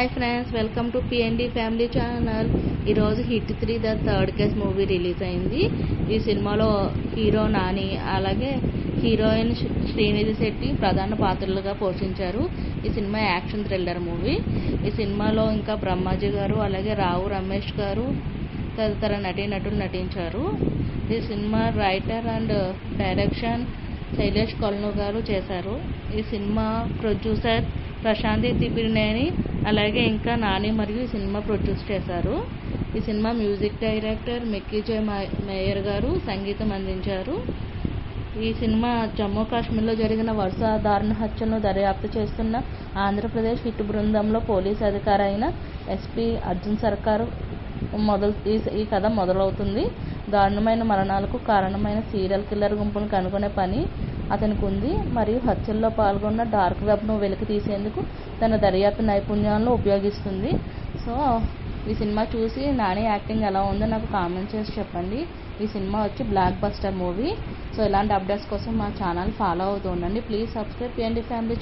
Hi friends, welcome to PND family channel. ఈరోజు hit 3 the third case movie release అయింది. ఈ సినిమాలో hero Nani అలాగే హీరోయిన్ శ్రీనిధి శెట్టి ప్రధాన పాత్రలుగా పోషించారు. ఈ సినిమా యాక్షన్ థ్రిల్లర్ మూవీ. ఈ సినిమాలో ఇంకా బ్రహ్మాజీ గారు అలాగే రావు రమేష్ గారు తదితర నటీనటులు నటించారు. ఈ cinema writer and direction Shailesh Kolanu గారు చేశారు. ఈ సినిమా ప్రొడ్యూసర్ ప్రశాంతి తిప్పినేని అలాగే ఇంకా నాని మరియు ఈ సినిమా ప్రొడ్యూస్ చేశారు. ఈ cinema music director Mickey mayor గారు సంగీతం అందించారు. ఈ సినిమా జమ్మూ కాశ్మీర్లో జరిగిన వరుస దారుణ హత్యలను దర్యాప్తు చేస్తున్న ఆంధ్రప్రదేశ్ హిట్ బృందంలో పోలీస్ అధికారి అయిన ఎస్పీ అర్జున్ సర్కార్ ఈ కథ మొదలవుతుంది. దారుణమైన మరణాలకు కారణమైన సీరియల్ కిల్లర్ గుంపును కనుగొనే పని అతనికి ఉంది మరియు హత్యల్లో పాల్గొన్న డార్క్ వెబ్ను వెలికి తీసేందుకు తన దర్యాప్తు నైపుణ్యాలను ఉపయోగిస్తుంది. సో ఈ సినిమా చూసి నాని యాక్టింగ్ ఎలా ఉందో నాకు కామెంట్ చేసి చెప్పండి. ఈ సినిమా వచ్చి బ్లాక్ బస్టర్ మూవీ. సో ఇలాంటి అప్డేట్స్ కోసం మా ఛానల్ ఫాలో అవుతూ ఉండండి. Please subscribe PND family.